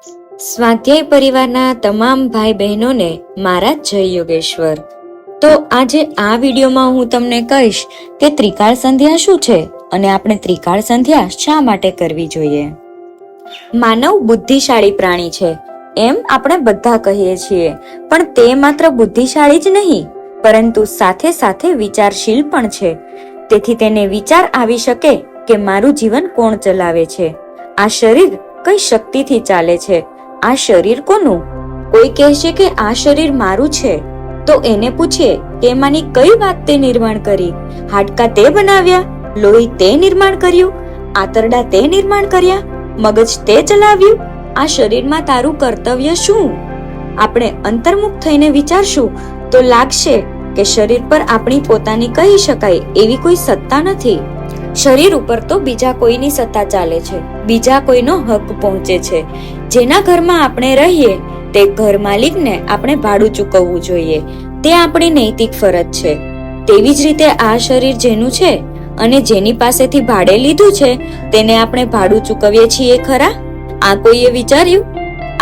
સ્વાધ્યાય પરિવારના તમામ ભાઈ બહેનોને મારા જય યોગેશ્વર. તો આજે આ વિડીયોમાં હું તમને કહીશ કે ત્રિકાળ સંધ્યા શું છે અને આપણે ત્રિકાળ સંધ્યા શા માટે કરવી જોઈએ. માનવ બુદ્ધિશાળી પ્રાણી છે એમ આપણે બધા કહીએ છીએ, પણ તે માત્ર બુદ્ધિશાળી જ નહીં પરંતુ સાથે સાથે વિચારશીલ પણ છે. તેથી તેને વિચાર આવી શકે કે મારું જીવન કોણ ચલાવે છે, આ શરીર કઈ શક્તિથી ચાલે છે, આ શરીર કોનું. કોઈ કહેશે કે આ શરીર મારું છે તો એને પૂછીએ કે એમાંની કઈ વાત તે નિર્માણ કરી. હાડકા તે બનાવ્યા, લોહી તે નિર્માણ કર્યું, આંતરડા તે નિર્માણ કર્યા, મગજ તે ચલાવ્યું. આ શરીરમાં તારું કર્તવ્ય શું? આપણે અંતર્મુખ થઈને વિચારશું તો લાગશે કે શરીર પર આપણી પોતાની કહી શકાય એવી કોઈ સત્તા નથી. શરીર ઉપર તો બીજા કોઈની સત્તા ચાલે છે, બીજા કોઈનો હક પહોંચે છે. જેના ઘરમાં આપણે રહીએ તે ઘર માલિકને આપણે ભાડું ચૂકવવું જોઈએ, તે આપણી નૈતિક ફરજ છે. તેવી જ રીતે આ શરીર જેનું છે અને જેની પાસેથી ભાડે લીધું છે તેને આપણે ભાડું ચૂકવીએ છીએ ખરા? આ કોઈએ વિચાર્યું?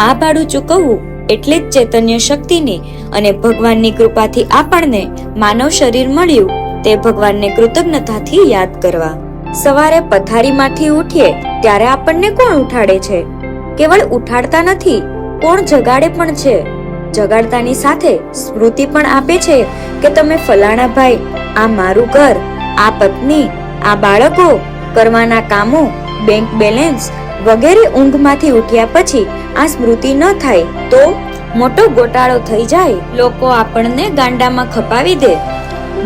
આ ભાડું ચૂકવવું એટલે જ ચૈતન્ય શક્તિની અને ભગવાનની કૃપાથી આપણને માનવ શરીર મળ્યું તે ભગવાનને કૃતજ્ઞતાથી યાદ કરવા. સવારે પથારીમાંથી ઉઠીએ ત્યારે આપણને કોણ ઉઠાડે છે? કેવળ ઉઠાડતા નથી, કોણ જગાડે પણ છે. જગાડતાની સાથે સ્મૃતિ પણ આપે છે કે તમે ફલાણા ભાઈ, આ મારું ઘર, આ પત્ની, આ બાળકો, કરવાના કામો, બેંક બેલેન્સ વગેરે. ઊંઘમાંથી ઉઠ્યા પછી આ સ્મૃતિ ન થાય તો મોટો ગોટાળો થઈ જાય. લોકો આપણને ગાંડામાં ખપાવી દે.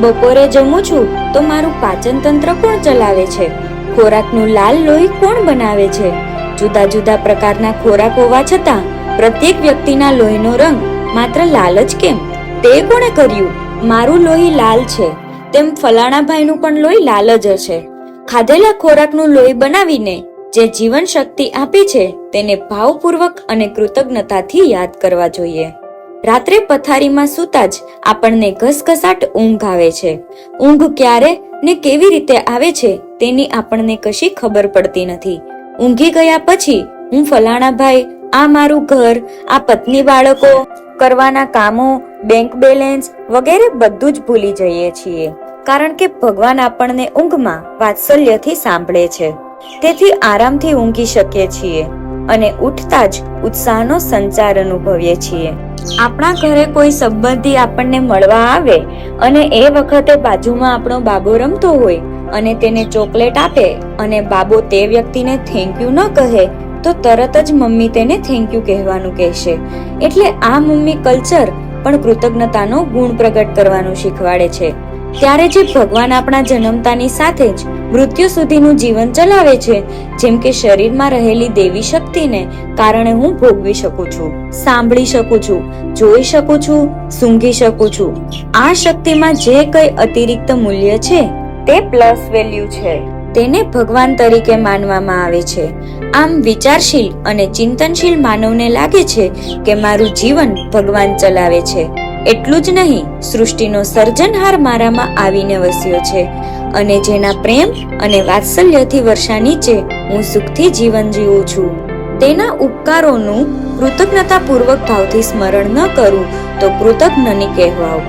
બપોરે જમું છું તો મારું પાચન તંત્ર કોણ ચલાવે છે? ખોરાકનું લાલ લોહી કોણ બનાવે છે? જુદા જુદા પ્રકારના ખોરાક હોવા છતાં પ્રત્યેક વ્યક્તિના લોહીનો રંગ માત્ર લાલ જ કેમ? તે કોણે કર્યું? મારું લોહી લાલ છે તેમ ફલાણા ભાઈનું પણ લોહી લાલ જ હશે. ખાધેલા ખોરાકનું લોહી બનાવીને જે જીવન શક્તિ આપી છે તેને ભાવપૂર્વક અને કૃતજ્ઞતાથી યાદ કરવા જોઈએ. રાત્રે પથારીમાં સૂતા જ આપણને ઘસઘસાટ ઊંઘ આવે છે. ઊંઘ ક્યારે ને કેવી રીતે આવે છે તેની આપણને કશી ખબર પડતી નથી. ઊંઘી ગયા પછી હું ફલાણા ભાઈ, આ મારું ઘર, આ પત્ની, બાળકો, કરવાના કામો, બેંક બેલેન્સ વગેરે બધું જ ભૂલી જઈએ છીએ, કારણ કે ભગવાન આપણને ઊંઘમાં વાત્સલ્યથી સાંભળે છે. તેથી આરામથી ઊંઘી શકીએ છીએ અને ઉઠતા જ ઉત્સાહનો સંચાર અનુભવીએ છીએ. આપણા ઘરે કોઈ સંબંધી આપણને મળવા આવે અને એ વખતે બાજુમાં આપણો બાબો રમતો હોય અને તેને ચોકલેટ આપે અને બાબો તે વ્યક્તિને થેન્ક યુ ન કહે તો તરત જ મમ્મી તેને થેન્ક યુ કહેવાનું કહેશે. એટલે આ મમ્મી કલ્ચર પણ કૃતજ્ઞતાનો ગુણ પ્રગટ કરવાનું શીખવાડે છે. ત્યારે જે ભગવાન આપણા જન્મતાની સાથે જ મૃત્યુ સુધીનું જીવન ચલાવે છે, જેમ કે શરીરમાં રહેલી દેવી શક્તિને કારણે હું ભોગવી શકું છું, સાંભળી શકું છું, જોઈ શકું છું, સૂંઘી શકું છું. આ શક્તિમાં જે કઈ અતિરિક્ત મૂલ્ય છે તે પ્લસ વેલ્યુ છે, તેને ભગવાન તરીકે માનવામાં આવે છે. આમ વિચારશીલ અને ચિંતનશીલ માનવને લાગે છે કે મારું જીવન ભગવાન ચલાવે છે. એટલું જ નહીં, સૃષ્ટિનો સર્જનહાર મારામાં આવીને વસ્યો છે અને જેના પ્રેમ અને વાત્સલ્યથી વર્ષા નીચે હું સુખથી જીવન જીવું છું. તેના ઉપકારોનું કૃતજ્ઞતાપૂર્વક ભાવથી સ્મરણ ન કરું તો કૃતજ્ઞ નહીં કહેવાઉં.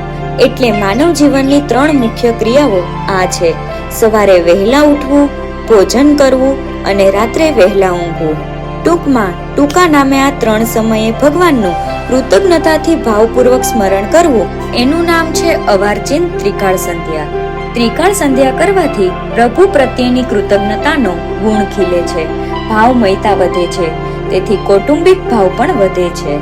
એટલે માનવ જીવનની 3 મુખ્ય ક્રિયાઓ આ છે: સવારે વહેલા ઉઠવું, ભોજન કરવું અને રાત્રે વહેલા ઊંઘવું. ટૂંકમાં ટૂંકા નામે આ 3 સમયે ભગવાનનું કૃતજ્ઞતાથી ભાવપૂર્વક સ્મરણ કરવું, એનું નામ છે અવાર્ચિન ત્રિકાળ સંધ્યા. ત્રિકાળ સંધ્યા કરવાથી પ્રભુ પ્રત્યેની કૃતજ્ઞતાનો ગુણ ખીલે છે, ભાવમયતા વધે છે, તેથી કૌટુંબિક ભાવ પણ વધે છે.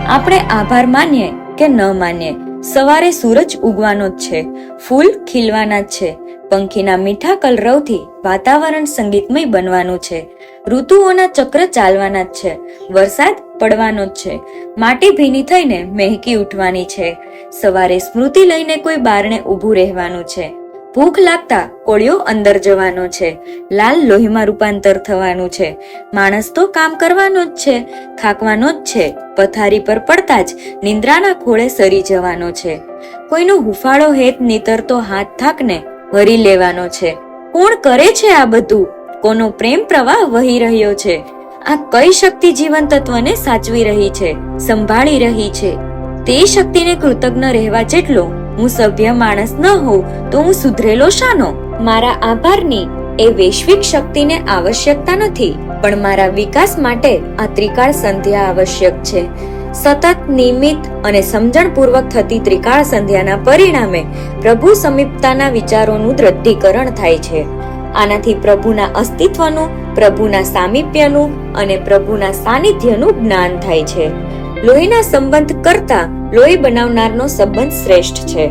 આપણે આભાર માનીએ કે ન માનીએ, સવારે સૂરજ ઉગવાનો જ છે, ફૂલ ખીલવાના જ છે, પંખીના મીઠા કલરવથી વાતાવરણ સંગીતમય બનવાનું છે, ઋતુઓના ચક્ર ચાલવાના જ છે, વરસાદ પડવાનો જ છે, માટી ભીની થઈને મહેકી ઉઠવાની છે, સવારે સ્મૃતિ લઈને કોઈ બારણે ઊભું રહેવાનું છે, ભૂખ લાગતા કોળિયો અંદર જવાનો છે, લાલ લોહીમાં રૂપાંતર થવાનું છે, માણસ તો કામ કરવાનો જ છે, થાકવાનો જ છે, પથારી પર પડતા જ નિંદ્રાના ખોળે સરી જવાનો છે, કોઈનો હુફાળો હેત નીતરતો હાથ થાકને ભરી લેવાનો છે. કોણ કરે છે આ બધું? કોનો પ્રેમ પ્રવાહ વહી રહ્યો છે? આ કઈ શક્તિ જીવન તત્વને સાચવી રહી છે, સંભાળી રહી છે? તે શક્તિને કૃતજ્ઞ રહેવા જેટલો હું સભ્ય માણસ ન હોઉં તો હું સુધરેલો શાનો? મારા આભારની એ વૈશ્વિક શક્તિને આવશ્યકતા નથી, પણ મારા વિકાસ માટે આ ત્રિકાળ સંધ્યા આવશ્યક છે. સતત, નિયમિત અને સમજણપૂર્વક થતી ત્રિકાળ સંધ્યાના પરિણામે પ્રભુ સમીપતાના વિચારોનું દ્રઢીકરણ થાય છે. આનાથી પ્રભુના અસ્તિત્વનું, પ્રભુના સામીપ્યનું અને પ્રભુના સાનિધ્યનું જ્ઞાન થાય છે. લોહીના સંબંધ કરતા લોહી બનાવનારનો સંબંધ શ્રેષ્ઠ છે.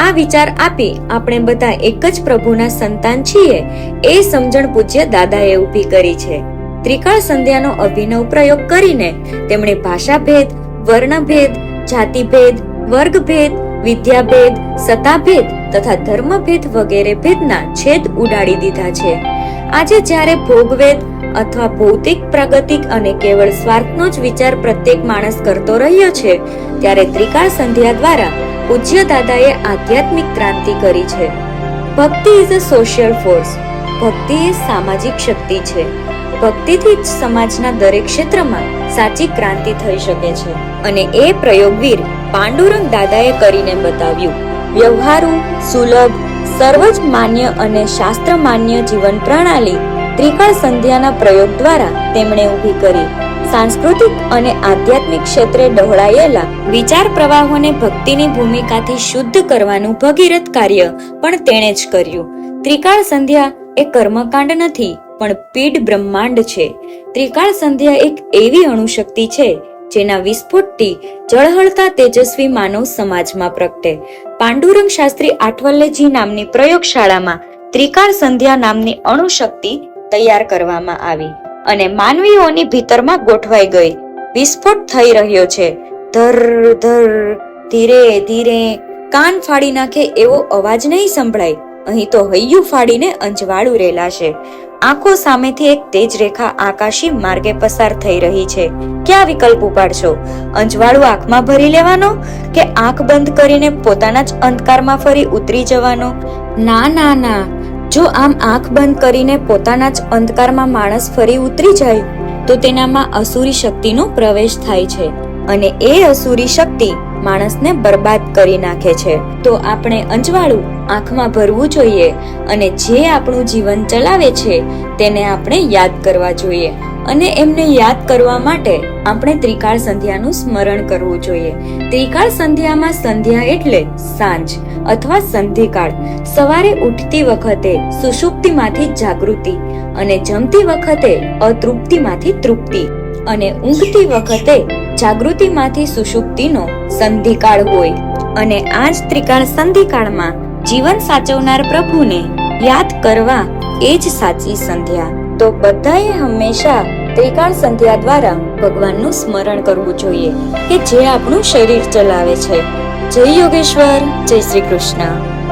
આ વિચાર આપી આપણે બધા એક જ પ્રભુના સંતાન છીએ એ સમજણ પૂજ્ય દાદાએ ઊભી કરી છે. ત્રિકાળ સંધ્યાનો અભિનવ પ્રયોગ કરીને તેમણે ભાષાભેદ, વર્ણભેદ, જાતિભેદ, વર્ગભેદ, વિદ્યાભેદ, સત્તાભેદ તથા ધર્મભેદ વગેરે ભેદના છેદ ઉડાડી દીધા છે. આજે જ્યારે ભોગવેદ અથવા ભૌતિક, પ્રાગતિક અને કેવળ સ્વાર્થનો જ વિચાર પ્રત્યેક માણસ કરતો રહ્યો છે, ત્યારે ત્રિકાળ સંધ્યા દ્વારા પૂજ્ય દાદાએ આધ્યાત્મિક ક્રાંતિ કરી છે. ભક્તિ ઇઝ અ સોશિયલ ફોર્સ. ભક્તિ એ સામાજિક શક્તિ છે. ભક્તિથી જ સમાજના દરેક ક્ષેત્રમાં સાચી ક્રાંતિ થઈ શકે છે. અને એ પ્રયોગવીર પાંડુરંગ દાદાએ કરીને બતાવ્યું. વ્યવહારુ, સુલભ, સર્વ જ માન્ય અને શાસ્ત્ર માન્ય જીવન પ્રણાલી ત્રિકાળ સંધ્યાના પ્રયોગ દ્વારા તેમણે ઊભી કરી. સાંસ્કૃતિક અને આધ્યાત્મિક ક્ષેત્રે ડહોળાયેલા વિચાર પ્રવાહોને ભક્તિની ભૂમિકાથી શુદ્ધ કરવાનું ભગીરથ કાર્ય પણ તેણે જ કર્યું. ત્રિકાળ સંધ્યા એ કર્મકાંડ નથી, પણ પીડ બ્રહ્માંડ છે. ત્રિકાળ સંધ્યા એક એવી અણુશક્તિ છે જેના વિસ્ફોટથી ઝળહળતા તેજસ્વી માનવ સમાજમાં પ્રગટે. પાંડુરંગ શાસ્ત્રી આઠવલ્લેજી નામની પ્રયોગશાળામાં ત્રિકાળ સંધ્યા નામની અણુશક્તિ તૈયાર કરવામાં આવી અને માનવીઓની ભીતરમાં ગોઠવાઈ ગઈ. વિસ્ફોટ થઈ રહ્યો છે. ધર ધર, ધીરે ધીરે, કાન ફાડી નાખે એવો અવાજ નહીં સંભળાય. અહીં તો હૈયું ફાડીને અંજવાળું રેલાશે. આંખો સામેથી એક તેજ રેખા આકાશી માર્ગે પસાર થઈ રહી છે. ક્યાં વિકલ્પ ઉપાડશો? અંજવાળું આંખમાં ભરી લેવાનો કે આંખ બંધ કરીને પોતાના જ અંધકારમાં ફરી ઉતરી જવાનો? ના ના ના, જો આમ આંખ બંધ કરીને પોતાના જ અંધકારમાં માણસ ફરી ઉતરી જાય તો તેનામાં અસુરી શક્તિનો પ્રવેશ થાય છે અને એ અસુરી શક્તિ માણસને બરબાદ કરી નાખે છે. તો આપણે અંજવાળું આંખમાં ભરવું જોઈએ અને જે આપણું જીવન ચલાવે છે તેને આપણે યાદ કરવા જોઈએ. અને એમને યાદ કરવા માટે આપણે ત્રિકાળ સંધ્યાનું સ્મરણ કરવું જોઈએ. ત્રિકાળ સંધ્યામાં સંધ્યા એટલે સાંજ અથવા સંધિકાળ. સવારે ઉઠતી વખતે સુષુપ્તિમાંથી જાગૃતિ અને જમતી વખતે અતૃપ્તિમાંથી તૃપ્તિ અને ઊંઘતી વખતે જાગૃતિમાંથી સુષુપ્તિનો સંધિકાળ હોય. અને આ જ ત્રિકાળ સંધિકાળમાં જીવન સાચવનાર પ્રભુને યાદ કરવા એ જ સાચી સંધ્યા. તો બધાએ હંમેશા ત્રિકાળ સંધ્યા દ્વારા ભગવાનનું સ્મરણ કરવું જોઈએ કે જે આપણું શરીર ચલાવે છે. જય યોગેશ્વર, જય શ્રી કૃષ્ણ.